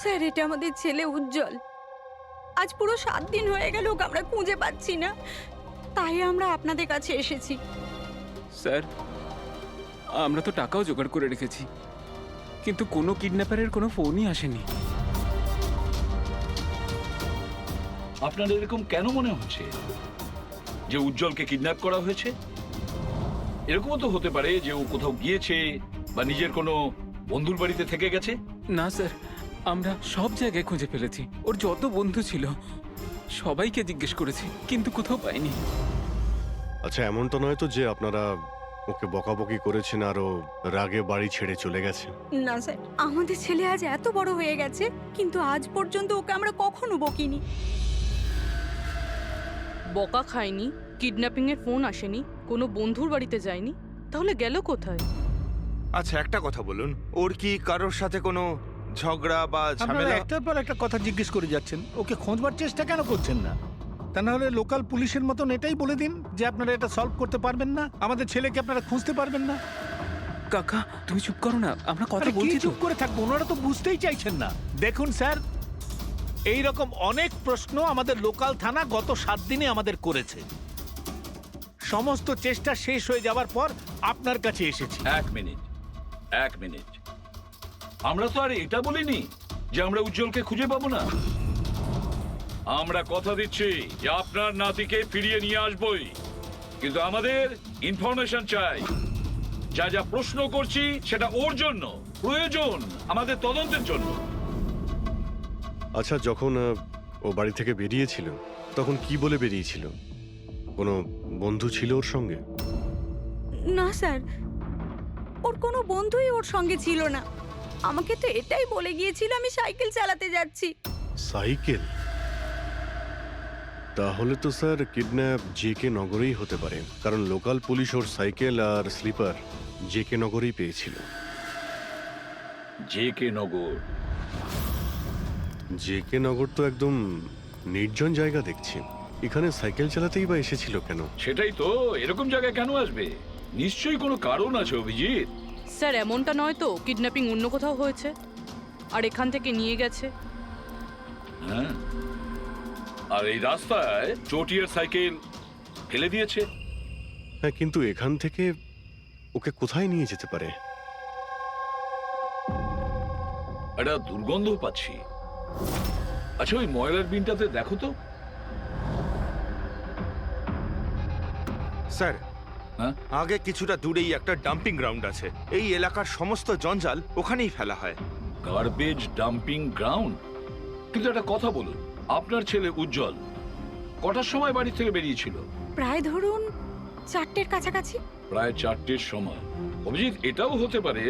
Sir, এটা আমাদের ছেলে উজ্জ্বল। আজ পুরো 7 দিন হয়ে গেল ওকে আমরা খুঁজে পাচ্ছি না, তাই আমরা আপনাদের কাছে এসেছি। স্যার, আমরা তো টাকাও জোগাড় করে রেখেছি, কিন্তু কোনো কিডন্যাপারের কোনো ফোনই আসেনি। আপনার এরকম কেন মনে হচ্ছে যে উজ্জ্বলকে কিডন্যাপ করা হয়েছে? এরকমও তো হতে পারে যে ও কোথাও গিয়েছে বা নিজের কোনো বন্ধুর বাড়িতে থেকে গেছে। না স্যার, আমরা সব জায়গায় খুঁজে ফেলেছি। ওর যত বন্ধু ছিল সবাইকে জিজ্ঞেস করেছি, কিন্তু কোথাও পাইনি। আচ্ছা, এমন তো নয় তো যে আপনারা ওকে বকাবকি করেছেন আর ও রাগে বাড়ি ছেড়ে চলে গেছে? না স্যার, আমাদের ছেলে আজ এত বড় হয়ে গেছে, কিন্তু আজ পর্যন্ত ওকে আমরা কখনো বকিনি। বকা খায়নি, কিডন্যাপিং এর ফোন আসেনি, কোনো বন্ধুর বাড়িতে যায়নি, তাহলে গেল কোথায়? আচ্ছা, একটা কথা বলুন, ওর কি কারোর সাথে কোনো ঝগড়া বা আপনারা ঝামেলা? একটার পর একটা কথা জিজ্ঞেস করে যাচ্ছেন, ওকে খোঁজবার চেষ্টা কেন করছেন না? তা না হলে লোকাল পুলিশের মতন এটাই বলে দিন যে আপনারা এটা সলভ করতে পারবেন না, আমাদের ছেলেকে আপনারা খুঁজতে পারবেন না। কাকা, তুমি চুপ করো না, আমরা কথা আরে কি বলছি তো। চুপ করে থাকবো? ওনারা তো বুঝতেই চাইছেন না। দেখুন স্যার, এই রকম অনেক প্রশ্ন আমাদের লোকাল থানা গত 7 দিনে আমাদের করেছে। সমস্ত চেষ্টা শেষ হয়ে যাওয়ার পর আপনার কাছে এসেছি। এক মিনিট, আমরা তো আর এটা বলিনি যে আমরা উজ্জ্বলকে খুঁজে পাবো না। আমরা কথা দিচ্ছি যে আপনার নাতিকে ফিরিয়ে নিয়ে আসবই, কিন্তু আমাদের ইনফরমেশন চাই। যা যা প্রশ্ন করছি সেটা ওর জন্য প্রয়োজন, আমাদের তদন্তের জন্য। আচ্ছা, যখন ও বাড়ি থেকে বেরিয়েছিল তখন কি বলে বেরিয়েছিল? কোনো বন্ধু ছিল ওর সঙ্গে? না স্যার, ওর কোনো বন্ধুই ওর সঙ্গে ছিল না। আমাকে তো এটাই বলে গিয়েছিল আমি সাইকেল চালাতে যাচ্ছি। সাইকেল? তাহলে তো স্যার কিডন্যাপ জেকে নগরেই হতে পারে, কারণ লোকাল পুলিশ ওর সাইকেল আর স্লিপার জেকে নগরেই পেয়েছিল। জেকে নগর? জেকে নগর তো একদম নির্জন জায়গা দেখছি, এখানে সাইকেল চালাতেই বা এসেছিল কেন? সেটাই তো, এরকম জায়গায় কেন আসবে? নিশ্চয়ই কোনো কারণ আছে অভিজিৎ। স্যার, এমনটা নয় তো কিডন্যাপিং অন্য কোথাও হয়েছে আর এখান থেকে নিয়ে গেছে? হ্যাঁ, আর এই রাস্তায় চটিয়ার সাইকেল ফেলে দিয়েছে। হ্যাঁ, কিন্তু এখান থেকে ওকে কোথায় নিয়ে যেতে পারে? একটা দুর্গন্ধ পাচ্ছি। আচ্ছা, ওই ময়লার বিনটাতে দেখো তো। স্যার, হ্যাঁ, আগে কিছুটা দূরেই একটা ডাম্পিং গ্রাউন্ড আছে। এই এলাকার সমস্ত জঞ্জাল ওখানেই ফেলা হয়। Garbage dumping ground? কিন্তু একটা কথা বলুন, আপনার ছেলে উজ্জ্বল কটার সময় বাড়ি থেকে বেরিয়েছিল? প্রায় ধরুন 4টের কাছাকাছি। প্রায় 4টের সময়। অভিজিৎ, এটাও হতে পারে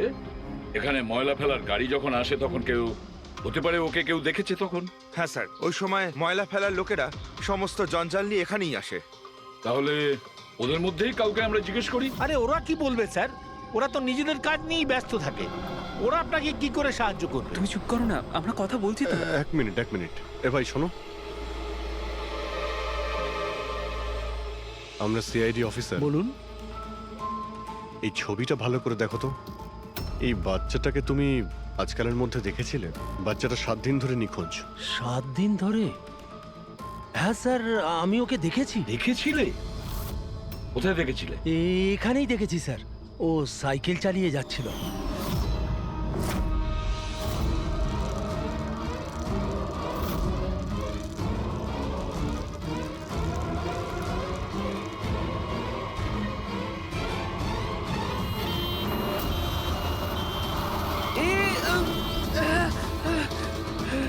এখানে ময়লা ফেলার গাড়ি যখন আসে তখন কেউ, হতে পারে ওকে কেউ দেখেছে তখন। হ্যাঁ স্যার, ওই সময় ময়লা ফেলার লোকেরা সমস্ত জঞ্জাল নিয়ে এখানেই আসে। তাহলে ওদের মধ্যেই কাউকে আমরা জিজ্ঞেস করি। আরে ওরা কি বলবে স্যার? ওরা তো নিজেদের কাজ নিয়েই ব্যস্ত থাকে, ওরা আপনাকে কি করে সাহায্য করবে? তুমি চুপ করো না, আমরা কথা বলছি তো। এক মিনিট। এ ভাই শোনো, আমরা সিআইডি অফিসার। বলুন। এই ছবিটা ভালো করে দেখো তো। এই বাচ্চাটাকে তুমি আজকালের মধ্যে দেখেছিলে? বাচ্চাটা 7 দিন ধরে নিখোঁজ। 7 দিন ধরে? হ্যাঁ স্যার, আমি ওকে দেখেছি। দেখেছিলে? কোথায় দেখেছিলে? এখানেই দেখেছি স্যার, ও সাইকেল চালিয়ে যাচ্ছিল।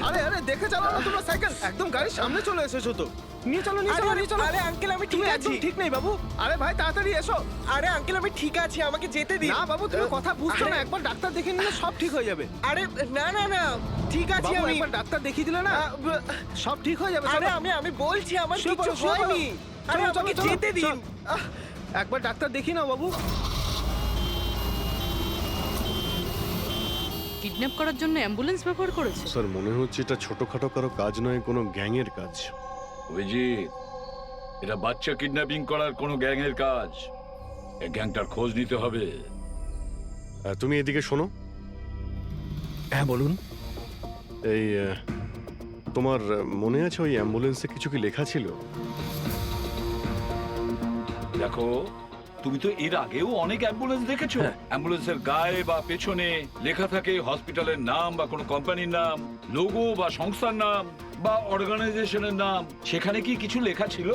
আরে আরে দেখে চালাও না তোমরা সাইকেল, একদম গাড়ির সামনে চলে এসেছো তো। নিয়ে চলো নিয়ে চলো নিয়ে চলো। আরে আঙ্কেল আমি ঠিক আছি। ঠিক নেই বাবু। আরে ভাই তাড়াতাড়ি এসো। আরে আঙ্কেল আমি ঠিক আছি, আমাকে যেতে দিন। না বাবু তুমি কথা বুঝছো না, একবার ডাক্তার দেখে নিলে সব ঠিক হয়ে যাবে। আরে না না না ঠিক আছে, আমি একবার ডাক্তার দেখিয়ে দিলে না সব ঠিক হয়ে যাবে। আরে আমি বলছি আমার কিছু হয়নি। আরে আমাকে যেতে দিন, একবার ডাক্তার দেখি নাও বাবু। কিডন্যাপ করার জন্য অ্যাম্বুলেন্স ব্যবহার করেছে? স্যার, মনে হচ্ছে এটা ছোটখাটো কারো কাজ নয়, কোনো গ্যাংয়ের কাজ। অভিজিৎ, এটা বাচ্চা কিডন্যাপিং করার কোনো গ্যাংয়ের কাজ। এই গ্যাংটার খোঁজ নিতে হবে। তুমি এদিকে শোনো। হ্যাঁ বলুন। এই তোমার মনে আছে ওই অ্যাম্বুলেন্সে কিছু কি লেখা ছিল? দেখো, তুমি তো এর আগেও অনেক অ্যাম্বুলেন্স দেখেছো। অ্যাম্বুলেন্সের গায়ে বা পেছনে লেখা থাকে হসপিটালের নাম বা কোনো কোম্পানির নাম, লোগো বা সংস্থার নাম বা অর্গানাইজেশনের নাম। সেখানে কি কিছু লেখা ছিল?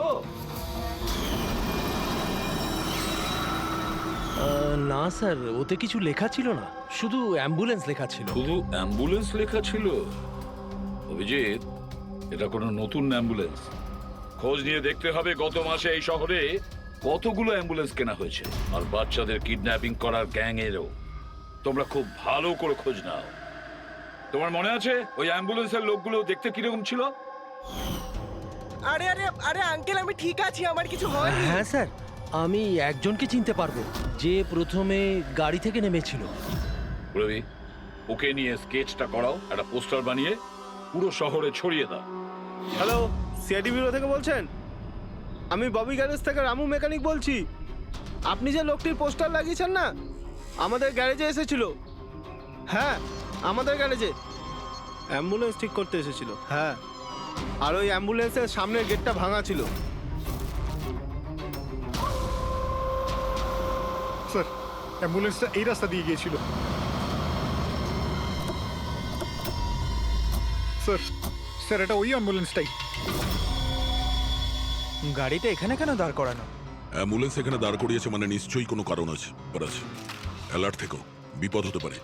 না স্যার, ওতে কিছু লেখা ছিল না, শুধু অ্যাম্বুলেন্স লেখা ছিল। শুধু অ্যাম্বুলেন্স লেখা ছিল? অভিজিৎ, এটা কোনো নতুন অ্যাম্বুলেন্স। খোঁজ নিয়ে দেখতে হবে গত মাসে এই শহরে কতগুলো অ্যাম্বুলেন্স কেনা হয়েছে, আর বাচ্চাদের কিডন্যাপিং করার গ্যাং এরও। তোমরা খুব ভালো করে খোঁজ নাও। তোমার মনে আছে ওই অ্যাম্বুলেন্সের লোকগুলো দেখতে কিরকম ছিল? আরে আরে আরে আঙ্কেল, আমি ঠিক আছি, আমার কিছু হয়নি। হ্যাঁ স্যার, আমি একজনকে চিনতে পারবো, যে প্রথমে গাড়ি থেকে নেমেছিল। রবি, ওকে নিয়ে স্কেচটা করাও, একটা পোস্টার বানিয়ে পুরো শহরে ছড়িয়ে দাও। হ্যালো, সিআইডি ব্যুরো থেকে বলছেন? আমি ববি গ্যারেজ থেকে রামু মেকানিক বলছি। আপনি যে লোকটির পোস্টার লাগিয়েছেন না, আমাদের গ্যারেজে এসেছিল। হ্যাঁ, আমাদের গ্যারেজে অ্যাম্বুলেন্স ঠিক করতে এসেছিল। হ্যাঁ, আর ওই অ্যাম্বুলেন্সের সামনের গেটটা ভাঙা ছিল। স্যার, অ্যাম্বুলেন্সটা এই রাস্তা দিয়ে গিয়েছিল। স্যার, স্যার এটা ওই অ্যাম্বুলেন্সটাই। গাড়িটা এখানে কেন দাঁড় করানো? অ্যাম্বুলেন্স এখানে দাঁড় করিয়েছে মানে নিশ্চয়ই কোনো কারণ আছে। অ্যালার্ট থেকো, বিপদ হতে পারে।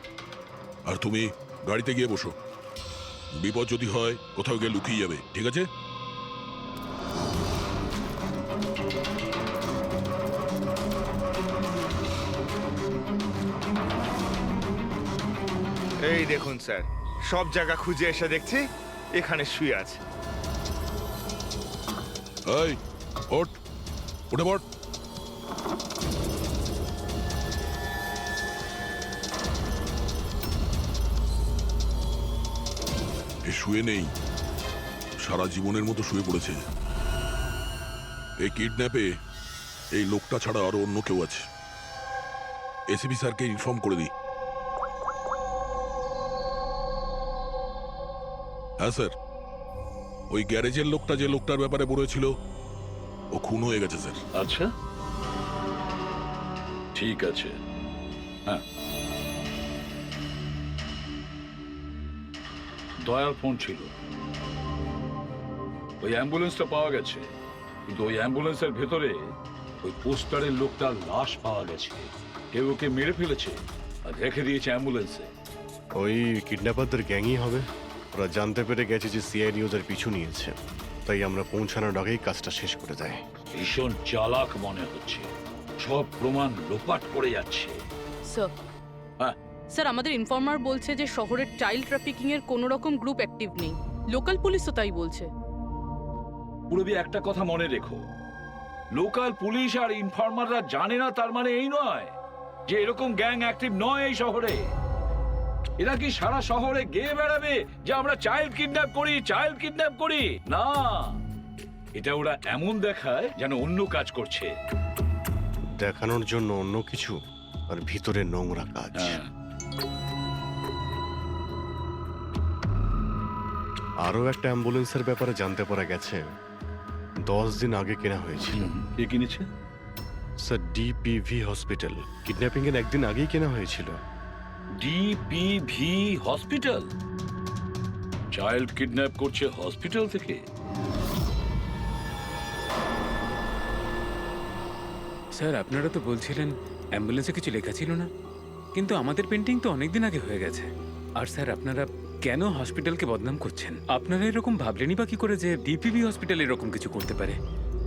আর তুমি গাড়িতে গিয়ে বসো, বিপদ যদি হয় কোথাও গিয়ে লুকিয়ে যাবে, ঠিক আছে? এই দেখুন স্যার, সব জায়গা খুঁজে এসে দেখছি এখানে শুয়ে আছে। এই ওঠ, উঠে পড়। এ শুয়ে নেই, সারা জীবনের মতো শুয়ে পড়েছে। এই কিডন্যাপে এই লোকটা ছাড়া আরো অন্য কেউ আছে। এসিপি স্যারকে ইনফর্ম করে দিই। হ্যাঁ স্যার, ওই গ্যারেজের লোকটা যে লোকটার ব্যাপারে বলেছিল ও খুন হয়ে গেছে স্যার। আচ্ছা, ঠিক আছে। হ্যাঁ, দয়ার ফোন ছিল। ওই অ্যাম্বুলেন্সটা পাওয়া গেছে, কিন্তু ওই অ্যাম্বুলেন্সের ভেতরে ওই পোস্টারের লোকটার লাশ পাওয়া গেছে। কেউ ওকে মেরে ফেলেছে আর রেখে দিয়েছে অ্যাম্বুলেন্সে। ওই কিডন্যাপারদের গ্যাংই হবে। ওরা জানতে পেরে গেছে যে সিআইডি ওদের পিছু নিয়েছে, তাই আমরা পৌঁছানোর আগেই কাজটা শেষ করে দেয়। ভীষণ চালাক মনে হচ্ছে, সব প্রমাণ লোপাট করে যাচ্ছে। স্যার, হ্যাঁ, স্যার আমাদের ইনফর্মার বলছে যে শহরের চাইল্ড ট্রাফিকিং এর কোনো রকম গ্রুপ অ্যাক্টিভ নেই। লোকাল পুলিশও তাই বলছে। পুরবি, একটা কথা মনে রেখো, লোকাল পুলিশ আর ইনফর্মাররা জানে না তার মানে এই নয় যে এরকম গ্যাং অ্যাক্টিভ নয় এই শহরে। এরা কি সারা শহরে গেয়ে বেড়াবে যে আমরা চাইল্ড কিডন্যাপ করি, চাইল্ড কিডন্যাপ করি? না, এটা ওরা এমন দেখায় যেন অন্য কাজ করছে। দেখানোর জন্য অন্য কিছু, আর ভিতরে নোংরা কাজ। হ্যাঁ, আরও একটা অ্যাম্বুলেন্সের ব্যাপারে জানতে পারা গেছে 10 দিন আগে কেনা হয়েছিল। কে কিনেছে? Sir, ডিপিভি hospital. কিডন্যাপিং এর একদিন আগেই কেনা হয়েছিল। ডিপিভি হসপিটাল চাইল্ড কিডন্যাপ করছে হসপিটাল থেকে? স্যার, আপনারা তো বলছিলেন অ্যাম্বুলেন্সে কিছু লেখা ছিল না, কিন্তু আমাদের পেন্টিং তো অনেকদিন আগে হয়ে গেছে। আর স্যার, আপনারা কেন হসপিটালকে বদনাম করছেন? আপনারা এরকম ভাবলেনই বা কি করে যে ডিপিভি হসপিটাল এরকম কিছু করতে পারে?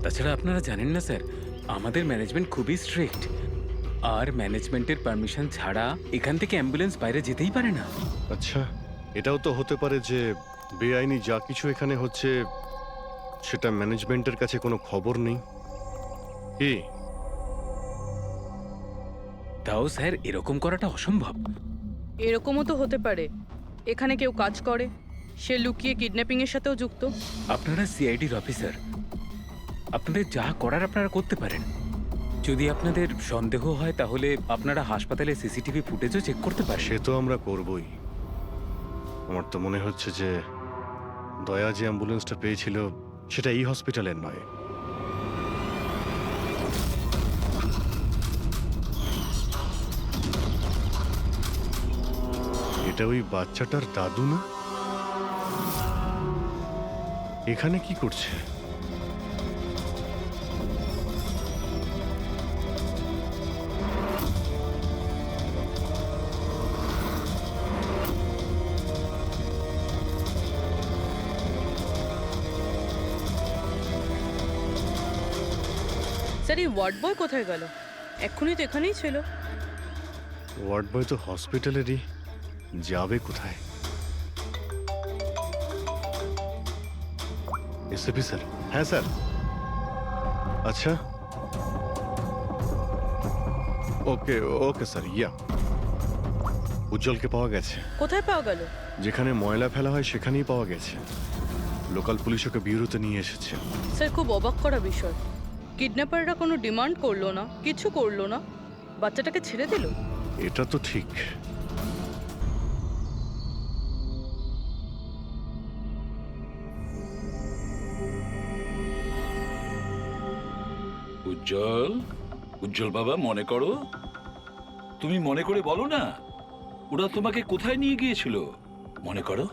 তাছাড়া আপনারা জানেন না স্যার, আমাদের ম্যানেজমেন্ট খুবই স্ট্রিক্ট, আর ম্যানেজমেন্টের পারমিশন ছাড়া এখান থেকে অ্যাম্বুলেন্স বাইরে যেতেই পারে না। আচ্ছা, এটাও তো হতে পারে যে বেআইনি যা কিছু এখানে হচ্ছে সেটা ম্যানেজমেন্টের কাছে কোনো খবর নেই। কি? তাও স্যার, এরকম করাটা অসম্ভব। এরকমও তো হতে পারে এখানে কেউ কাজ করে, সে লুকিয়ে কিডন্যাপিং এর সাথেও যুক্ত। আপনারা সিআইডির অফিসার, আপনাদের যা করার আপনারা করতে পারেন। যদি আপনাদের সন্দেহ হয় তাহলে আপনারা হাসপাতালে সিসিটিভি ফুটেজও চেক করতে পারেন। সে তো আমরা করবই। আমার তো মনে হচ্ছে যে দয়া যে অ্যাম্বুলেন্সটা পেয়েছিল সেটা এই হসপিটালের নয়। এটা ওই বাচ্চাটার দাদু না? এখানে কি করছে? স্যার এই ওয়ার্ড বয় কোথায় গেল? এক্ষুনি তো এখানেই ছিল। ওয়ার্ড বয় তো হসপিটালেরই, যাবে কোথায়? SP sir? হ্যাঁ স্যার। আচ্ছা, ওকে ওকে স্যার। ইয়া, উজ্জ্বলকে পাওয়া গেছে। কোথায় পাওয়া গেল? যেখানে ময়লা ফেলা হয় সেখানেই পাওয়া গেছে। লোকাল পুলিশ ওকে বিউরোতে নিয়ে এসেছে। স্যার খুব অবাক করা বিষয়, কিডন্যাপাররা কোনো ডিমান্ড করলো না, কিছু করলো না, বাচ্চাটাকে ছেড়ে দিল। এটা তো ঠিক। উজ্জ্বল, উজ্জ্বল বাবা, মনে করো, তুমি মনে করে বলো না, ওরা তোমাকে কোথায় নিয়ে গিয়েছিল? মনে করো।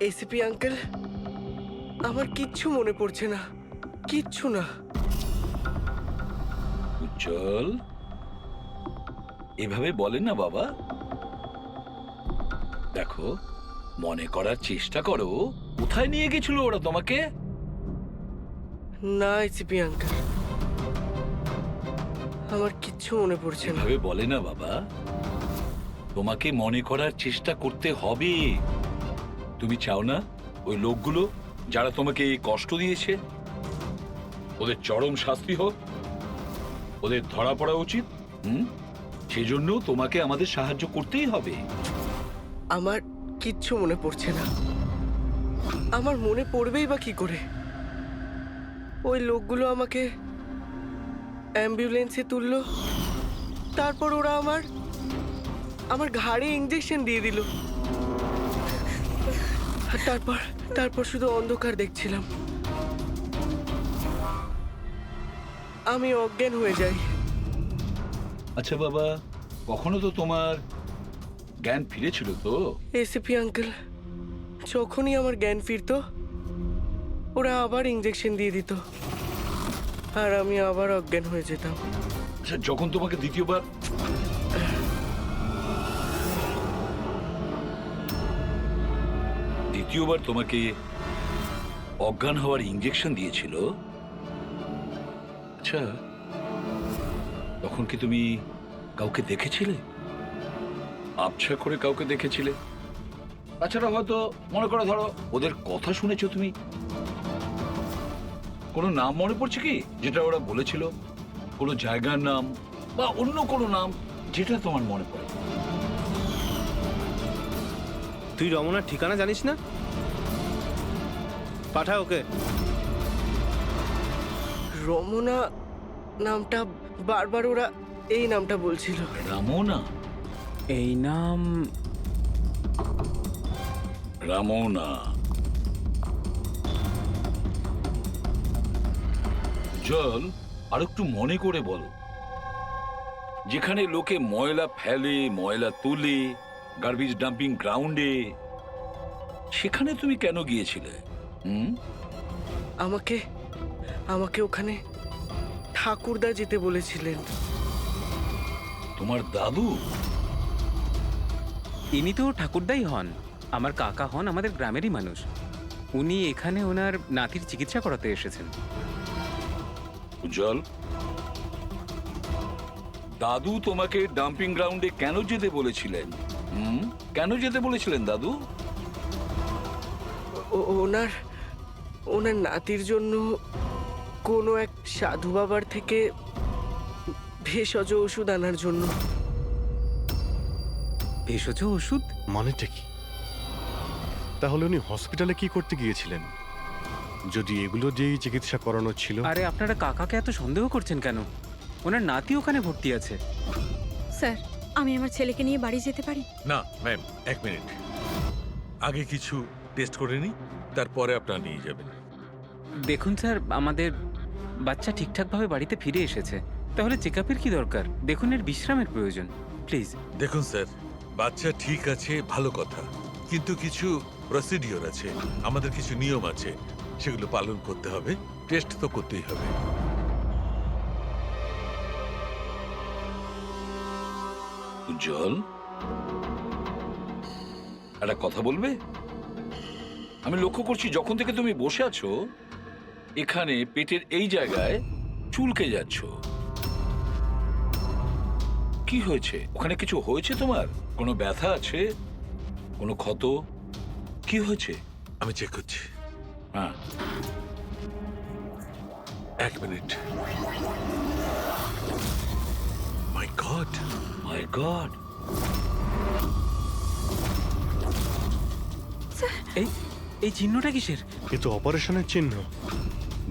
এসিপি আঙ্কেল, আমার কিচ্ছু মনে পড়ছে না, কিচ্ছু না। উজ্জ্বল, এভাবে বলেন না বাবা। দেখো, মনে করার চেষ্টা করো, কোথায় নিয়ে গেছিল ওরা তোমাকে? না এসিপি আঙ্কেল, আমার কিচ্ছু মনে পড়ছে না। এভাবে বলে না বাবা, তোমাকে মনে করার চেষ্টা করতে হবে। তুমি চাও না ওই লোকগুলো যারা তোমাকে এই কষ্ট দিয়েছে ওদের চরম শাস্তি হোক, ওদের ধরা পড়া উচিত? সেজন্য তোমাকে আমাদের সাহায্য করতেই হবে। আমার কিচ্ছু মনে পড়ছে না। আমার মনে পড়বেই বা কি করে? ওই লোকগুলো আমাকে অ্যাম্বুলেন্সে তুললো, তারপর ওরা আমার ঘাড়ে ইঞ্জেকশন দিয়ে দিল। আর তারপর শুধু অন্ধকার দেখছিলাম। আমি অজ্ঞান হয়ে যাই। আচ্ছা বাবা, কখনো তো তোমার জ্ঞান ফিরেছিল তো? এসিপি আঙ্কেল, যখনই আমার জ্ঞান ফিরতো ওরা আবার ইঞ্জেকশন দিয়ে দিত আর আমি আবার অজ্ঞান হয়ে যেতাম। আচ্ছা, যখন তোমাকে দ্বিতীয়বার তোমাকে অজ্ঞান হওয়ার ইঞ্জেকশন দিয়েছিল, আচ্ছা তখন কি তুমি কাউকে দেখেছিলে? আবছা করে কাউকে দেখেছিলে? তাছাড়া হয়তো মনে করো, ধরো ওদের কথা শুনেছো তুমি, কোনো নাম মনে পড়ছে কি যেটা ওরা বলেছিল? কোনো জায়গার নাম বা অন্য কোনো নাম যেটা তোমার মনে পড়ে? তুই রমনার ঠিকানা জানিস না? পাঠা ওকে। রমনা নামটা বারবার ওরা এই নামটা বলছিল। রামোনা? এই নাম রামোনা। জল, আর একটু মনে করে বল, যেখানে লোকে ময়লা ফেলে, ময়লা তুলে, গার্বেজ ডাম্পিং গ্রাউন্ডে, সেখানে তুমি কেন গিয়েছিলে? আমাকে ওখানে ঠাকুরদা যেতে বলেছিলেন। তোমার দাদু? ইনি তো ঠাকুরদাই হন, আমার কাকা হন, আমাদের গ্রামেরই মানুষ। উনি এখানে ওনার নাতির চিকিৎসা করাতে এসেছেন। উজ্জ্বল, দাদু তোমাকে ডাম্পিং গ্রাউন্ডে কেন যেতে বলেছিলেন? কেন যেতে বলেছিলেন দাদু? ওনার নাতির জন্য কোনো এক সাধু বাবার থেকে ভেষজ ওষুধ আনার জন্য। ভেষজ ওষুধ মানেটা কি? তাহলে উনি হসপিটালে কি করতে গিয়েছিলেন যদি এগুলো দিয়েই চিকিৎসা করানো ছিল? আরে আপনারা কাকাকে এত সন্দেহ করছেন কেন? ওনার নাতি ওখানে ভর্তি আছে। স্যার, আমি আমার ছেলেকে নিয়ে বাড়ি যেতে পারি? না ম্যাম, এক মিনিট, আগে কিছু টেস্ট করে নিই, তারপরে আপনারা নিয়ে যাবেন। দেখুন স্যার, আমাদের বাচ্চা ঠিকঠাকভাবে বাড়িতে ফিরে এসেছে, তাহলে চেক আপের কি দরকার? দেখুন, এর বিশ্রামের প্রয়োজন, প্লিজ। দেখুন স্যার, বাচ্চা ঠিক আছে, ভালো কথা, কিন্তু কিছু প্রসিডিওর আছে, আমাদের কিছু নিয়ম আছে, সেগুলো পালন করতে হবে, টেস্ট তো করতেই হবে। উজ্জ্বল, একটা কথা বলবে? আমি লক্ষ্য করছি যখন থেকে তুমি বসে আছো এখানে পেটের এই জায়গায় চুলকে যাচ্ছ। কি হয়েছে? ওখানে কিছু হয়েছে তোমার? কোনো ব্যথা আছে? কোনো ক্ষত? কি হয়েছে? আমি চেক করছি। হ্যাঁ, এক মিনিট। মাই গড, মাই গড, এই এই চিহ্নটা কিসের? এ তো অপারেশনের চিহ্ন।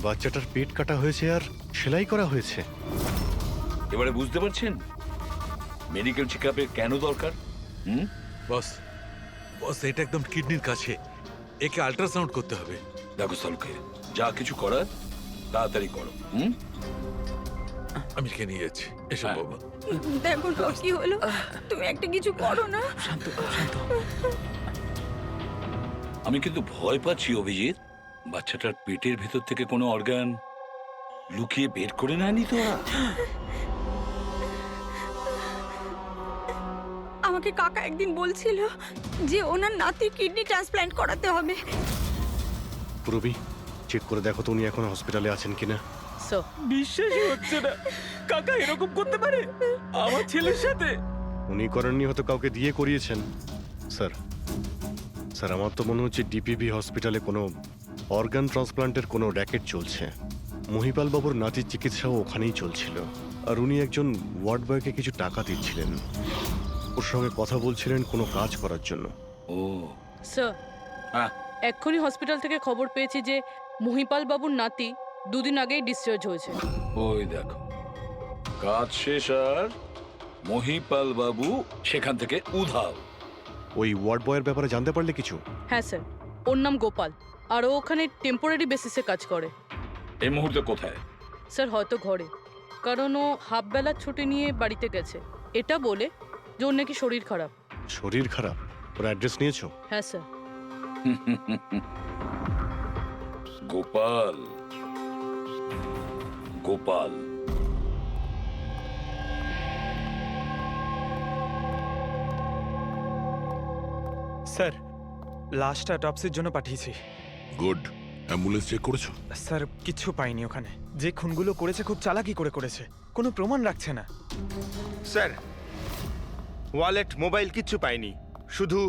বাচ্চাটার পেট কাটা হয়েছে আর সেলাই করা হয়েছে। এবারে বুঝতে পারছেন মেডিকেল চেক আপের কেন দরকার? বস, বস, এটা একদম কিডনির কাছে, একে আল্ট্রাসাউন্ড করতে হবে। দেখো সালুকে, যা কিছু করার তাড়াতাড়ি করো। আমি কে নিয়ে যাচ্ছি, এসব হ্যাঁ। বাবা। দেখো না কি হলো, তুমি একটা কিছু করো না। শান্ত, শান্ত। আমি কিন্তু ভয় পাচ্ছি অভিজিৎ, বাচ্চাটার পেটের ভেতর থেকে কোনো অর্গান লুকিয়ে বের করে নেয়নি তো ওরা? আমাকে কাকা একদিন বলছিল যে ওনার নাতির কিডনি ট্রান্সপ্ল্যান্ট করাতে হবে। পুরবি, চেক করে দেখো তো উনি এখন হসপিটালে আছেন কিনা। স্যার, বিশ্বাসই হচ্ছে না, কাকা এরকম করতে পারে আমার ছেলের সাথে। উনি করেননি, হয়তো কাউকে দিয়ে করিয়েছেন। স্যার, স্যার আমার তো মনে হচ্ছে ডিপিবি হসপিটালে কোনো অর্গান ট্রান্সপ্লান্টের কোনো র্যাকেট চলছে। মহিপাল বাবুর নাতির চিকিৎসাও ওখানেই চলছিল, আর উনি একজন ওয়ার্ড বয়কে কিছু টাকা দিচ্ছিলেন, ওর সঙ্গে কথা বলছিলেন কোনো কাজ করার জন্য। ও স্যার, হ্যাঁ, এক্ষুনি হসপিটাল থেকে খবর পেয়েছি যে মহিপাল বাবুর নাতি দুদিন আগেই ডিসচার্জ হয়েছে। ওই দেখো, কাজ শেষ আর মহিপাল বাবু সেখান থেকে উধাও। ওই ওয়ার্ড বয়ের ব্যাপারে জানতে পারলে কিছু? হ্যাঁ স্যার, ওর নাম গোপাল, আর ও ওখানে টেম্পোরারি বেসিসে কাজ করে। এই মুহূর্তে কোথায়? স্যার হয়তো ঘরে, কারণ ও হাফ বেলার ছুটি নিয়ে বাড়িতে গেছে, এটা বলে যে ওর নাকি শরীর খারাপ। শরীর খারাপ? ওর অ্যাড্রেস নিয়েছো? হ্যাঁ স্যার। গোপাল, গোপাল, স্যার, লাশটা অটপসির জন্য পাঠিয়েছি। গুড। অ্যাম্বুলেন্স চেক করেছো? স্যার, কিচ্ছু পাইনি ওখানে। যে খুনগুলো করেছে খুব চালাকি করে করেছে, কোনো প্রমাণ রাখছে না। স্যার, ওয়ালেট, মোবাইল কিচ্ছু পাইনি, শুধু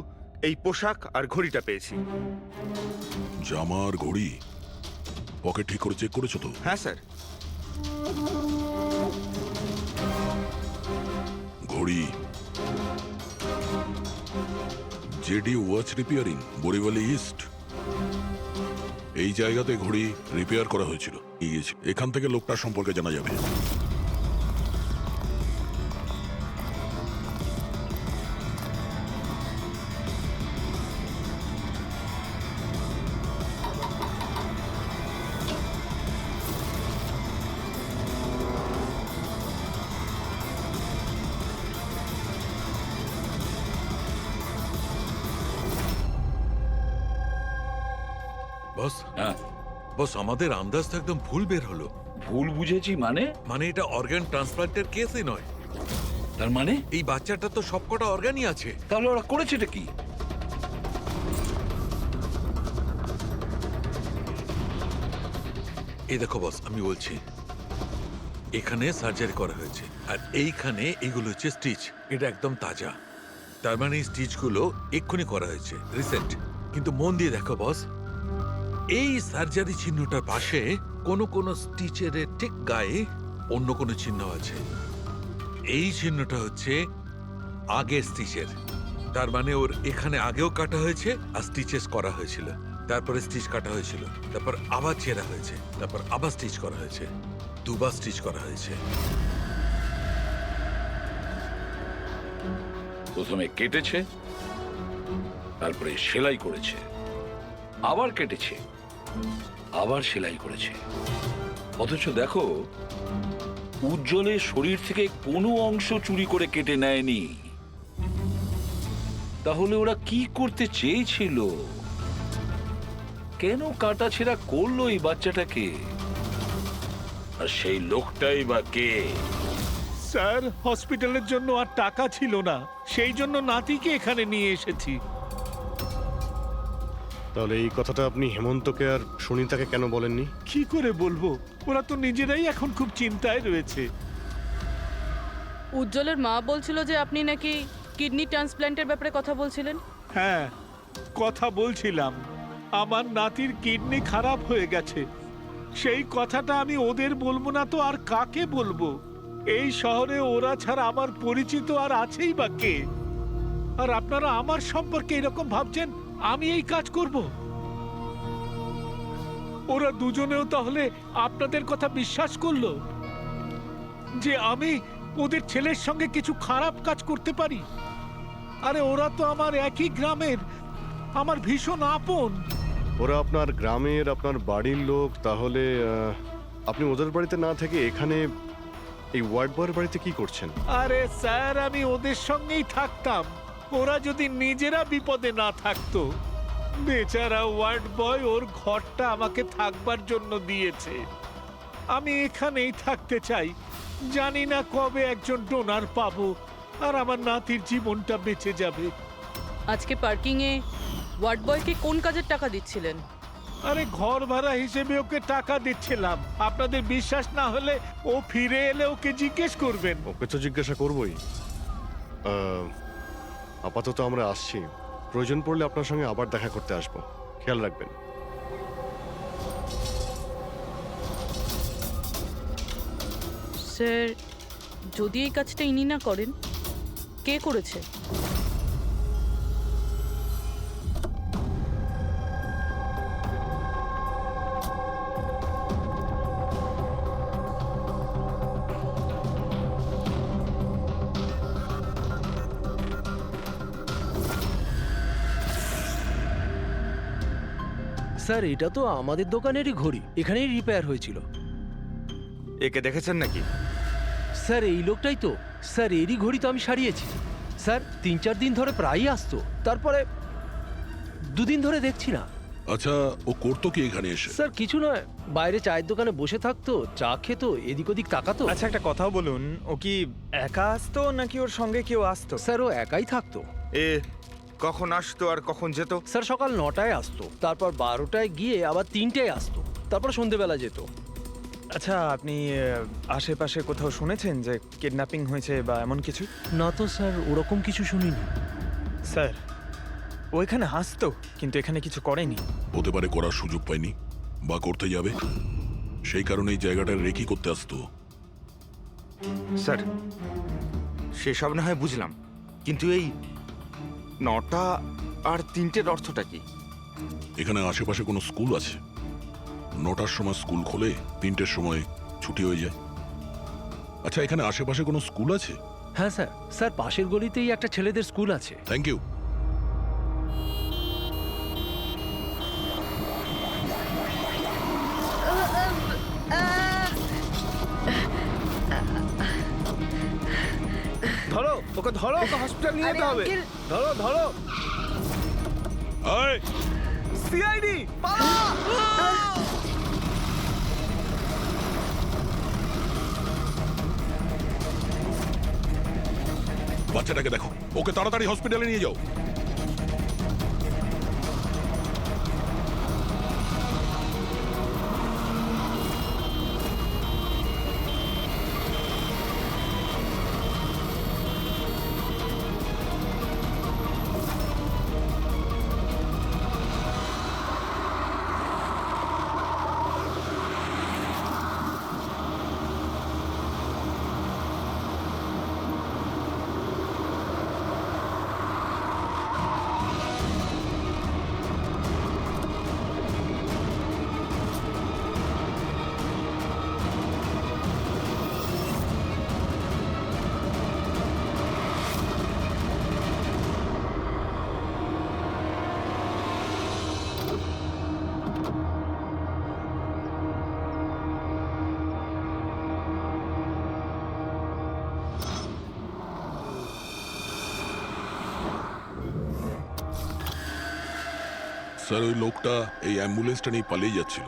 এই পোশাক আর ঘড়িটা পেয়েছি। জামা আর ঘড়ি পকেট ঠিক করে চেক করেছো তো? হ্যাঁ স্যার। ঘড়ি জেডি ওয়াচ রিপেয়ারিং, বরিওয়ালি ইস্ট, এই জায়গাতে ঘড়ি রিপেয়ার করা হয়েছিল। এখান থেকে লোকটার সম্পর্কে জানা যাবে। বস, হ্যাঁ, বস, আমাদের আন্দাজ তো একদম ভুল বের হলো। ভুল বুঝেছি মানে? মানে এটা অর্গান ট্রান্সপ্লান্টের কেসই নয়। তার মানে এই বাচ্চাটা তো সবকটা অর্গানই আছে। তাহলে ওরা করেছেটা কি? এই দেখো বস, আমি বলছি, এখানে সার্জারি করা হয়েছে, আর এইখানে এগুলো হচ্ছে স্টিচ। এটা একদম তাজা, তার মানে এই স্টিচগুলো এক্ষুনি করা হয়েছে, রিসেন্ট। কিন্তু মন দিয়ে দেখো বস, এই সার্জারি চিহ্নটার পাশে কোনো কোনো স্টিচের ঠিক গায়ে অন্য কোনো চিহ্ন আছে। এই চিহ্নটা হচ্ছে আগের স্টিচের, তার মানে ওর এখানে আগেও কাটা হয়েছে আর স্টিচেস করা হয়েছিল, তারপরে স্টিচ কাটা হয়েছিল, তারপর আবার ছেঁড়া হয়েছে, তারপর আবার স্টিচ করা হয়েছে, দুবার স্টিচ করা হয়েছে। প্রথমে কেটেছে, তারপরে সেলাই করেছে, আবার কেটেছে, আবার সেলাই করেছে। অথচ দেখো, উজ্জ্বলের শরীর থেকে কোনো অংশ চুরি করে কেটে নেয়নি। তাহলে ওরা কি করতে চেয়েছিল? কেন কাটাছেঁড়া করলো এই বাচ্চাটাকে? আর সেই লোকটাই বা কে? স্যার, হসপিটালের জন্য আর টাকা ছিল না, সেই জন্য নাতিকে এখানে নিয়ে এসেছি। তাহলে এই কথাটা আপনি হেমন্তকে আর সুনিতাকে কেন বলেননি? কি করে বলবো? ওরা তো নিজেরাই এখন খুব চিন্তায় রয়েছে। উজ্জ্বলের মা বলছিল যে আপনি নাকি কিডনি ট্রান্সপ্ল্যান্টের ব্যাপারে কথা বলছিলেন। হ্যাঁ, কথা বলছিলাম। আমার নাতির কিডনি খারাপ হয়ে গেছে। সেই কথাটা আমি ওদের বলবো না তো আর কাকে বলবো? এই শহরে ওরা ছাড়া আমার পরিচিত আর আছেই বা কে? আর আপনারা আমার সম্পর্কে এরকম ভাবছেন আমি এই কাজ করব? ওরা দুজনেও তাহলে আপনাদের কথা বিশ্বাস করলো যে আমি ওদের ছেলের সঙ্গে কিছু খারাপ কাজ করতে পারি? আরে ওরা তো আমার একই গ্রামের, আমার ভীষণ আপন। ওরা আপনার গ্রামের, আপনার বাড়ির লোক। তাহলে আপনি ওদের বাড়িতে না থেকে এখানে এই ওয়ার্ড বয়ের বাড়িতে কি করছেন? আরে স্যার, আমি ওদের সঙ্গেই থাকতাম। ওরা যদি নিজেরা বিপদে না থাকতো। বেচারা ওয়ার্ড বয় ওর ঘরটা আমাকে থাকবার জন্য দিয়েছে। আমি এখানেই থাকতে চাই। জানি না কবে একজন ডোনার পাবো আর আমার নাতির জীবনটা বেঁচে যাবে। আজকে পার্কিংয়ে ওয়ার্ড বয়কে কোন কাজের টাকা দিচ্ছিলেন? আরে ঘর ভাড়া হিসেবে ওকে টাকা দিচ্ছিলাম। আপনাদের বিশ্বাস না হলে ও ফিরে এলে ওকে জিজ্ঞেস করবেন। ওকে তো জিজ্ঞাসা করবই। আপাতত আমরা আসছি, প্রয়োজন পড়লে আপনার সঙ্গে আবার দেখা করতে আসবো। খেয়াল রাখবেন। স্যার, যদি এই কাজটা ইনি না করেন, কে করেছে? স্যার, এটা তো আমাদের দোকানেরই ঘড়ি, এখানেই রিপেয়ার হয়েছিল। একে দেখেছেন নাকি? স্যার, এই লোকটাই তো। স্যার, এরই ঘড়ি তো আমি সারিয়েছি। স্যার, 3-4 দিন ধরে প্রায়ই আসতো, তারপরে 2 দিন ধরে দেখছি না। আচ্ছা, ও করতো কি এখানে এসে? স্যার, কিছু নয়, বাইরে চায়ের দোকানে বসে থাকতো, চা খেতো, এদিক ওদিক তাকাতো। আচ্ছা, একটা কথাও বলুন, ও কি একা আসতো নাকি ওর সঙ্গে কেউ আসতো? স্যার, ও একাই থাকতো। এ কখন আসতো আর কখন যেত? স্যার, সকাল 9টায় আসতো, তারপর 12টায় গিয়ে আবার 3টায় আসতো, তারপর সন্ধেবেলা যেত। আচ্ছা, আপনি আশেপাশে কোথাও শুনেছেন যে কিডন্যাপিং হয়েছে বা এমন কিছু? না তো স্যার, ওরকম কিছু শুনিনি। স্যার, ও এখানে আসতো কিন্তু এখানে কিছু করেনি। হতে পারে করার সুযোগ পায়নি বা করতে যাবে, সেই কারণে এই জায়গাটা রেকি করতে আসতো। স্যার, সেসব না হয় বুঝলাম, কিন্তু এই 9টা আর 3টের অর্থটা কি? এখানে আশেপাশে কোনো স্কুল আছে? 9টার সময় স্কুল খোলে, 3টের সময় ছুটি হয়ে যায়। আচ্ছা, এখানে আশেপাশে কোনো স্কুল আছে? হ্যাঁ স্যার, স্যার পাশের গলিতেই একটা ছেলেদের স্কুল আছে। Thank you. ধরো ওকে, ধরো ওকে, হসপিটাল নিয়ে যেতে হবে। ধরো ধরো। এই, সিআইডি বাচ্চাটাকে দেখো, ওকে তাড়াতাড়ি হসপিটালে নিয়ে যাও। স্যার ওই লোকটা এই অ্যাম্বুলেন্সটা নিয়ে পালিয়ে যাচ্ছিল।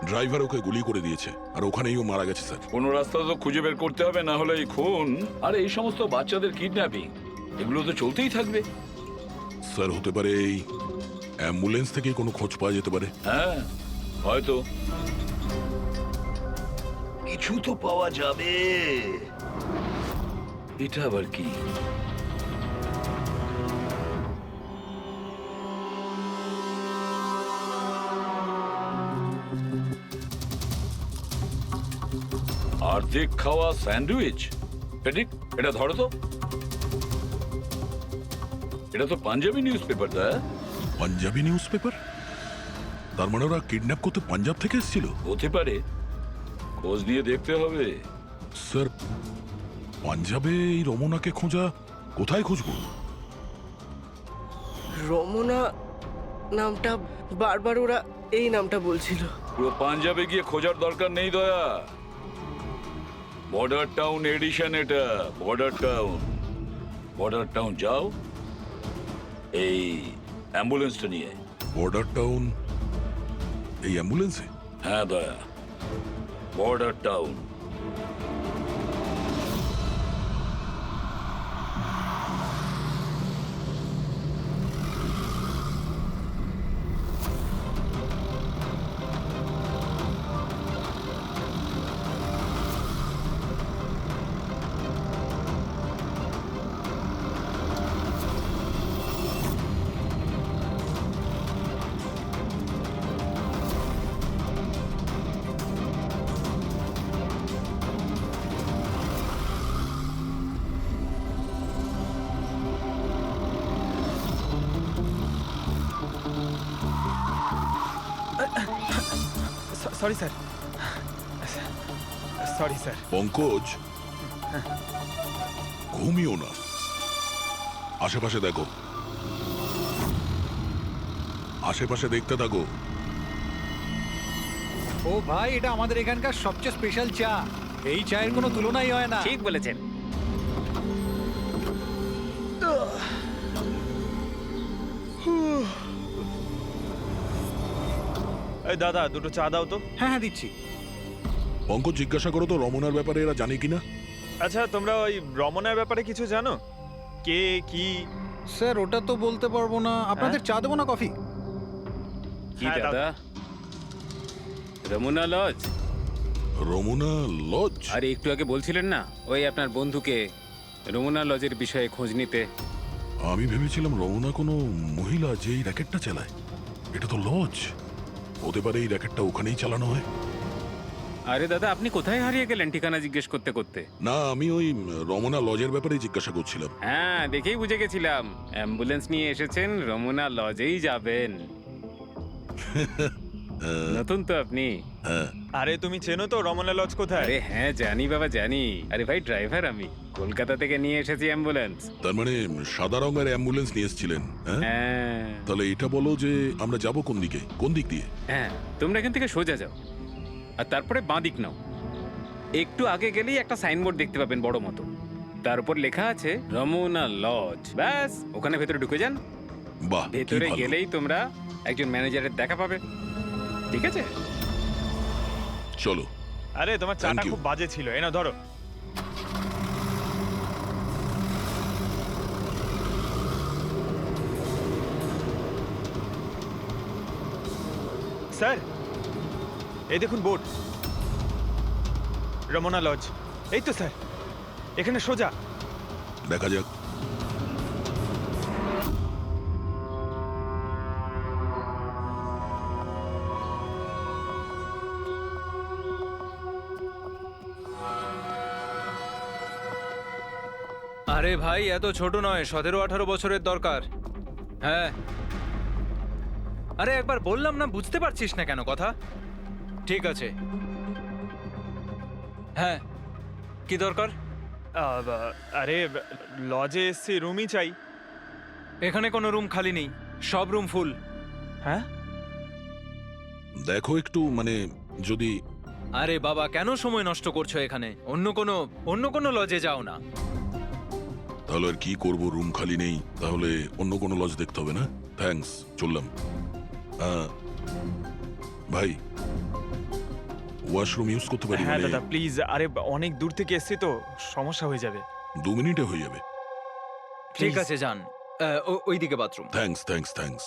ড্রাইভার ওকে গুলি করে দিয়েছে আর ওখানেই ও মারা গেছে স্যার। কোনো রাস্তা তো খুঁজে বের করতে হবে, না হলে এই খুন আর এই সমস্ত বাচ্চাদের কিডন্যাপিং এগুলো তো চলতেই থাকবে। স্যার হতে পারে এই অ্যাম্বুলেন্স থেকেই কোনো খোঁজ পাওয়া যেতে পারে। হ্যাঁ হয়তো কিছু তো পাওয়া যাবে। এটা আবার কি? অর্ধেক খাওয়া স্যান্ডউইচ। পেডিক, এটা ধরো তো। এটা তো পাঞ্জাবি নিউজ পেপার। দা পাঞ্জাবি নিউজ পেপার? তার মানে ওরা কিডন্যাপ করতে পাঞ্জাব থেকে এসেছিল? হতে পারে, খোঁজ নিয়ে দেখতে হবে। স্যার পাঞ্জাবে এই রমনাকে খোঁজা, কোথায় খুঁজবো? রমনা নামটা বারবার ওরা এই নামটা বলছিল। পুরো পাঞ্জাবে গিয়ে খোঁজার দরকার নেই দয়া। বর্ডার টাউন এডিশন এটা, বর্ডার টাউন। বর্ডার টাউন যাও এই অ্যাম্বুলেন্সটা নিয়ে। বর্ডার টাউন এই অ্যাম্বুলেন্সে? হ্যাঁ দয়া, border town. Sorry sir, sorry sir. Pankaj, ঘুমিও না, আশেপাশে দেখো, আশেপাশে দেখতে থাকো। ও ভাই, এটা আমাদের এখানকার সবচেয়ে স্পেশাল চা। এই চায়ের কোনো তুলনাই হয় না। ঠিক বলেছেন। এই দাদা, দুটো চা দাও তো। হ্যাঁ হ্যাঁ দিচ্ছি। পঙ্কজ, জিজ্ঞাসা করো তো রমনার ব্যাপারে এরা জানে কিনা। আচ্ছা, তোমরা ওই রমনার ব্যাপারে কিছু জানো? কে কি? স্যার ওটা তো বলতে পারবো না। আপনাদের চা দেবো না কফি? কি দাদা? রমনা লজ? রমনা লজ? আরে একটু আগে বলছিলেন না ওই আপনার বন্ধুকে রমনা লজের বিষয়ে খোঁজ নিতে। আমি ভেবেছিলাম রমনা কোনো মহিলা যে এই র্যাকেটটা চালায়। এটা তো লজ, হতে পারে এই র্যাকেটটা ওখানেই চালানো হয়। আরে দাদা, আপনি কোথায় হারিয়ে গেলেন ঠিকানা জিজ্ঞেস করতে করতে? না, আমি ওই রমনা লজের ব্যাপারে জিজ্ঞাসা করছিলাম। হ্যাঁ, দেখেই বুঝে গেছিলাম অ্যাম্বুলেন্স নিয়ে এসেছেন, রমনা লজেই যাবেন। নতুন তো আপনি। আরে তুমি চেনো তো রমনা লজ কোথায়? আরে হ্যাঁ জানি বাবা, জানি। আরে ভাই, ড্রাইভার আমি, কলকাতা থেকে নিয়ে এসেছি অ্যাম্বুলেন্স। তার মানে সাদা রঙের অ্যাম্বুলেন্স নিয়ে এসেছিলেন? হ্যাঁ। তাহলে এটা বলো যে আমরা যাব কোন দিকে, কোন দিক দিয়ে? হ্যাঁ, তোমরা এখান থেকে সোজা যাও আর তারপরে বাঁ দিক নাও। একটু আগে গেলেই একটা সাইনবোর্ড দেখতে পাবেন বড় মতো, তার উপর লেখা আছে রমনা লজ। ব্যাস, ওখানে ভেতরে ঢুকে যান। বাহ, ভেতরে গেলেই তোমরা একজন ম্যানেজারের দেখা পাবে। ঠিক আছে, চলো। আরে তোমার চাটা খুব বাজে ছিল, এনা ধরো। স্যার এই দেখুন বোর্ড, রমনা লজ। এই তো স্যার, এখানে সোজা। দেখা যাক। আরে ভাই, এত ছোট নয়, 17-18 বছরের দরকার। হ্যাঁ, আরে একবার বললাম না, বুঝতে পারছিস না কেন কথা? ঠিক আছে, হ্যাঁ কি দরকার? আরে লজে এসছি, রুমই চাই। এখানে কোনো রুম খালি নেই, সব রুম ফুল। হ্যাঁ, দেখো একটু, মানে যদি। আরে বাবা, কেন সময় নষ্ট করছো এখানে? অন্য কোনো লজে যাও না। তাহলে আর কি করবো, রুম খালি নেই, তাহলে অন্য কোনো লজ দেখতে হবে না? থ্যাঙ্কস, চললাম। ভাই ওয়াশরুম ইউজ করতে পারি? হ্যাঁ মানে দাদা প্লিজ, আরে অনেক দূর থেকে এসছি তো সমস্যা হয়ে যাবে। 2 মিনিটে হয়ে যাবে। ঠিক আছে যান, ওইদিকে বাথরুম। Thanks thanks thanks.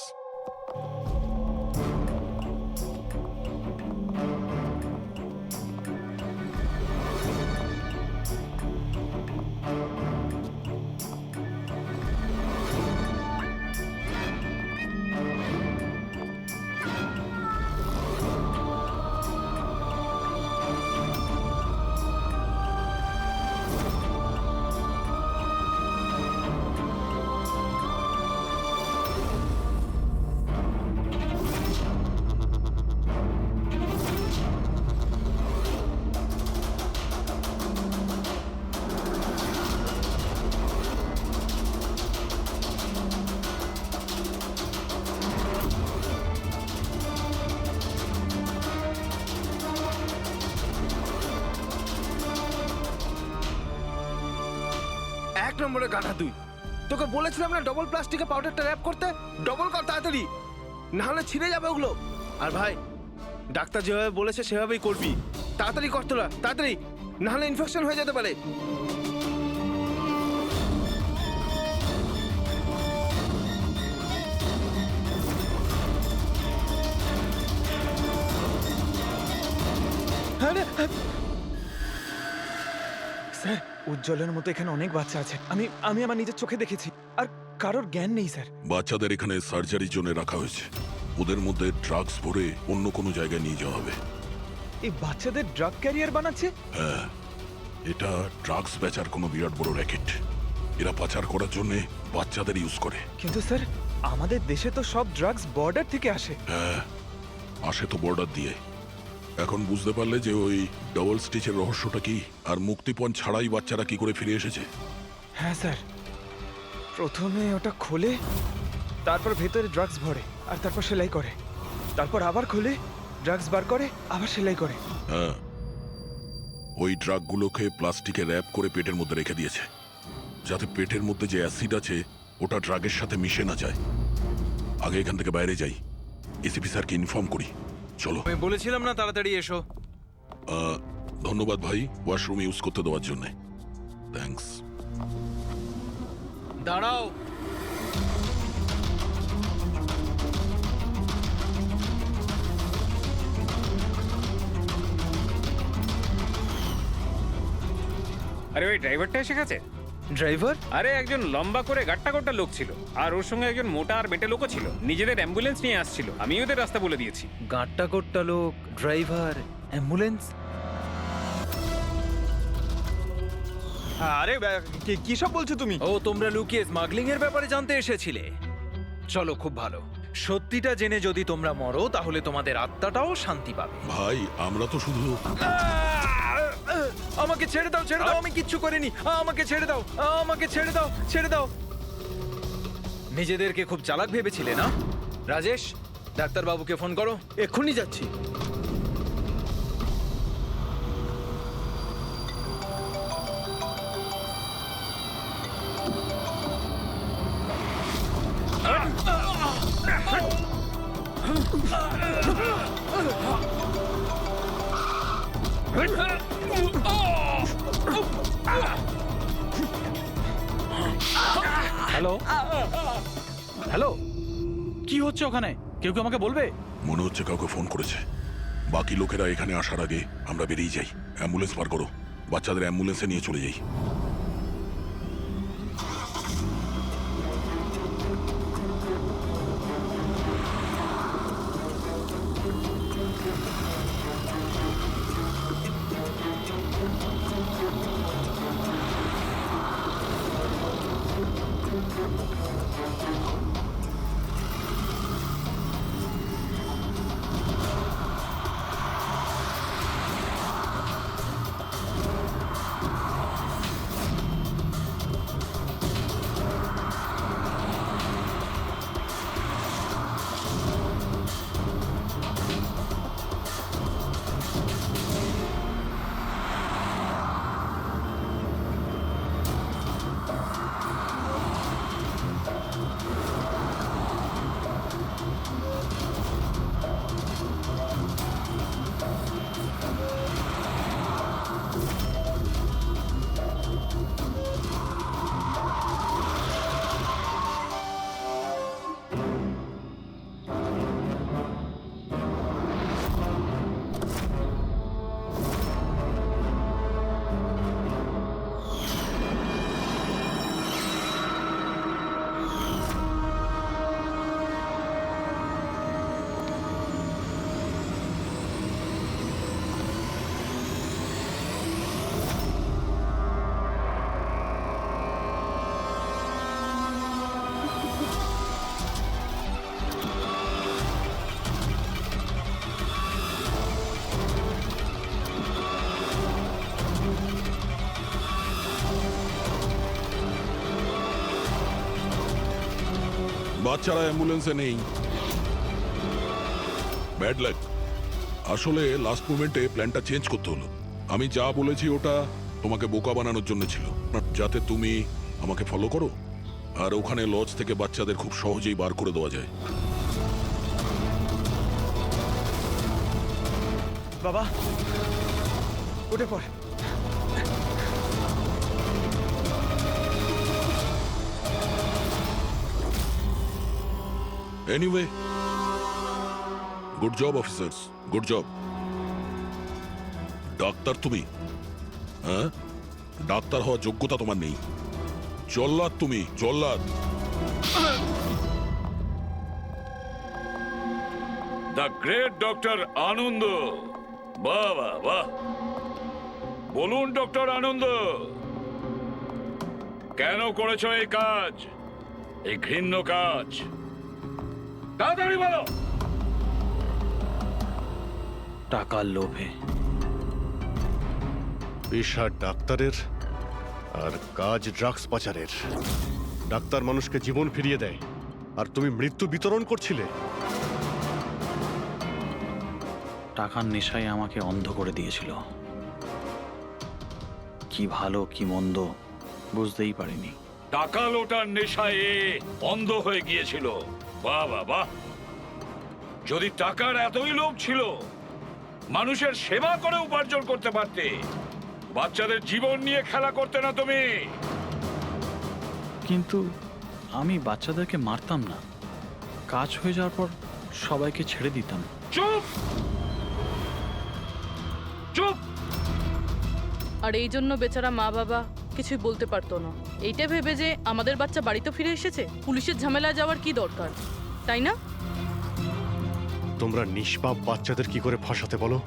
এক নম্বরে গাধা তুই, তোকে বলেছিলাম না ডবল প্লাস্টিকে পাউডারটা র্যাপ করতে, ডবল কর তাড়াতাড়ি, না হলে ছিঁড়ে যাবে ওগুলো। আর ভাই ডাক্তার যেভাবে বলেছে সেভাবেই করবি, তাড়াতাড়ি কর তোরা, তাড়াতাড়ি, না হলে ইনফেকশন হয়ে যেতে পারে। স্যার উজ্জ্বলের মতো এখানে অনেক বাচ্চা আছে, আমি আমার নিজের চোখে দেখেছি, আর কারোর জ্ঞান নেই স্যার। বাচ্চাদের এখানে সার্জারির জন্য রাখা হয়েছে। ওদের মধ্যে ড্রাগস ভরে অন্য কোনো জায়গায় নিয়ে যাওয়া হবে। এই বাচ্চাদের ড্রাগ ক্যারিয়ার বানাচ্ছে? হ্যাঁ, এটা ড্রাগস বেচার কোনো বিরাট বড় র্যাকেট। এরা পাচার করার জন্য বাচ্চাদের ইউজ করে। কিন্তু স্যার আমাদের দেশে তো সব ড্রাগস বর্ডার থেকে আসে। হ্যাঁ, আসে তো বর্ডার দিয়ে। এখন বুঝতে পারলে যে ওই ডবল স্টিচের রহস্যটা কি, আর মুক্তিপণ ছাড়াই বাচ্চারা কি করে ফিরে এসেছে? হ্যাঁ স্যার, প্রথমে ওটা খোলে, তারপর ভেতরে ড্রাগস ভরে, আর তারপর সেলাই করে, তারপর আবার খোলে, ড্রাগস বার করে, আবার সেলাই করে। হ্যাঁ, ওই ড্রাগগুলোকে প্লাস্টিকে র্যাপ করে পেটের মধ্যে রেখে দিয়েছে, যাতে পেটের মধ্যে যে অ্যাসিড আছে ওটা ড্রাগের সাথে মিশে না যায়। আগে এখান থেকে বাইরে যাই, এসিপি স্যারকে ইনফর্ম করি। চলো। আমি বলেছিলাম না তাড়াতাড়ি এসো। ধন্যবাদ ভাই ওয়াশরুম ইউজ করতে দেওয়ার জন্য। থ্যাঙ্কস। দাঁড়াও, আরে ওই ড্রাইভারটা এসে গেছে। ড্রাইভার? আরে একজন লম্বা করে গাট্টা গোট্টা লোক ছিল, আর ওর সঙ্গে একজন মোটা আর বেটে লোকও ছিল। নিজেদের অ্যাম্বুলেন্স নিয়ে আসছিল, আমি ওদের রাস্তা বলে দিয়েছি। গাঁটটা কোট্টা লোক, ড্রাইভার, অ্যাম্বুলেন্স। আরে কি সব বলছো তুমি? ও, তোমরা লুকিয়ে স্মাগলিং এর ব্যাপারে জানতে এসেছিলে? চলো, খুব ভালো। সত্যিটা জেনে যদি তোমরা মরো তাহলে তোমাদের আত্মাটাও শান্তি পাবে। ভাই আমরা তো শুধু আমাকে ছেড়ে দাও, ছেড়ে দাও, আমি কিচ্ছু করিনি, আমাকে ছেড়ে দাও, আমাকে ছেড়ে দাও, ছেড়ে দাও। নিজেদেরকে খুব চালাক ভেবেছিলে না? রাজেশ, ডাক্তারবাবুকে ফোন করো। এক্ষুনি যাচ্ছি। হ্যালো, হ্যালো, কি হচ্ছে ওখানে? কেউ কি আমাকে বলবে? মনে হচ্ছে কাউকে ফোন করেছে। বাকি লোকেরা এখানে আসার আগে আমরা বেরিয়ে যাই। অ্যাম্বুলেন্স পার করো, বাচ্চাদের অ্যাম্বুলেন্সে নিয়ে চলে যাই। বাচ্চারা অ্যাম্বুলেন্সে নেই। Bad luck. আসলে লাস্ট মোমেন্টে প্ল্যানটা চেঞ্জ করতে হলো। আমি যা বলেছি ওটা তোমাকে বোকা বানানোর জন্য ছিল, যাতে তুমি আমাকে ফলো করো আর ওখানে লজ থেকে বাচ্চাদের খুব সহজেই বার করে দেওয়া যায়। বাবা উঠে পড়। Anyway, good job officers, good job. Doctor তুমি? হ্যাঁ, ডাক্তার হওয়ার যোগ্যতা তোমার নেই। জল্লাদ তুমি, জল্লাদ। দ্য গ্রেট ডক্টর আনন্দ। বাহ বাহ বাহ। বলুন ডক্টর আনন্দ, কেন করেছো এই কাজ, এই ঘৃণ্য কাজ? তাড়াতাড়ি বলো। টাকার লোভে। পেশা ডাক্তারের আর কাজ ড্রাগস পাচারের। ডাক্তার মানুষকে জীবন ফিরিয়ে দেয় আর তুমি মৃত্যু বিতরণ করছিলে। টাকার নেশায় আমাকে অন্ধ করে দিয়েছিল। কি ভালো কি মন্দ বুঝতেই পারিনি। টাকা লোটার নেশায় এ অন্ধ হয়ে গিয়েছিল। বাহ বাহ বাহ। যদি টাকার এতই লোভ ছিল, মানুষের সেবা করে উপার্জন করতে পারতে। বাচ্চাদের জীবন নিয়ে খেলা করতে না তুমি। কিন্তু আমি বাচ্চাদেরকে মারতাম না, কাজ হয়ে যাওয়ার পর সবাইকে ছেড়ে দিতাম। চুপ চুপ। আর এই জন্য বেচারা মা বাবা কিছুই বলতে পারতো না। এইটা ভেবে যে আমাদের বাচ্চা বাড়িতে ফিরে এসেছে, পুলিশের ঝামেলায় যাওয়ার কি দরকার, তাই না? তোমরা নিষ্পাপ বাচ্চাদের কি করে ফাঁসাতে বলো?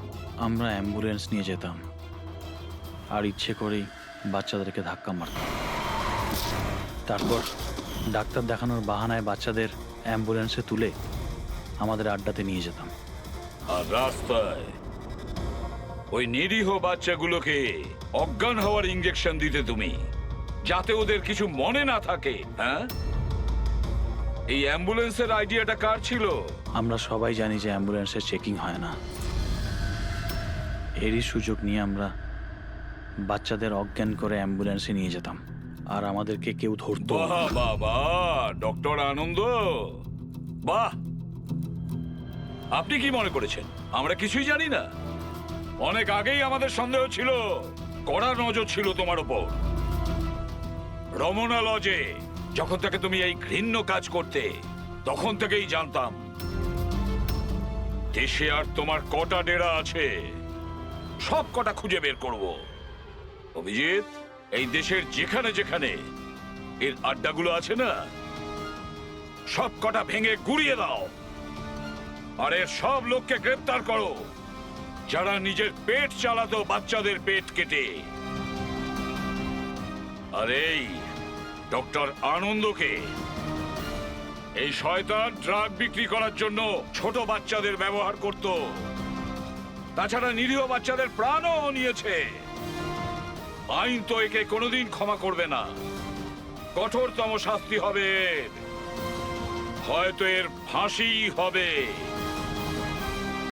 আমরা অ্যাম্বুলেন্স নিয়ে যেতাম আর ইচ্ছে করেই বাচ্চাদেরকে ধাক্কা মারতাম। তারপর ডাক্তার দেখানোর বাহানায় বাচ্চাদের অ্যাম্বুলেন্সে তুলে আমাদের আড্ডাতে নিয়ে যেতাম। আর রাস্তায় ওই নিরীহ বাচ্চাগুলোকে অজ্ঞান হওয়ার ইঞ্জেকশন দিতে তুমি, যাতে ওদের কিছু মনে না থাকে। হ্যাঁ, এই অ্যাম্বুলেন্সের আইডিয়াটা কার ছিল? আমরা সবাই জানি যে অ্যাম্বুলেন্সের চেকিং হয় না। এরই সুযোগ নিয়ে আমরা বাচ্চাদের অজ্ঞান করে অ্যাম্বুলেন্সে নিয়ে যেতাম আর আমাদেরকে কেউ ধরতো। বাহ বাহ বাহ ডক্টর আনন্দ, বাহ। আপনি কি মনে করেছেন আমরা কিছুই জানি না? অনেক আগেই আমাদের সন্দেহ ছিল, কড়া নজর ছিল তোমার উপর। রমনা লজে যখন থেকে তুমি এই ঘৃণ্য কাজ করতে, তখন থেকেই জানতাম দেশে আর তোমার কটা ডেরা আছে সব কটা খুঁজে বের করব। অভিজিৎ, এই দেশের যেখানে যেখানে এর আড্ডাগুলো আছে না, সব কটা ভেঙে গুড়িয়ে দাও। আর এর সব লোককে গ্রেফতার করো যারা নিজের পেট চালাতো বাচ্চাদের পেট কেটে। আর এই ডক্টর আনন্দকে, এই শয়তান ড্রাগ বিক্রি করার জন্য ছোট বাচ্চাদের ব্যবহার করত। তাছাড়া নিরীহ বাচ্চাদের প্রাণও নিয়েছে। আইন তো একে কোনোদিন ক্ষমা করবে না। কঠোরতম শাস্তি হবে এর। হয়তো এর ফাঁসি হবে।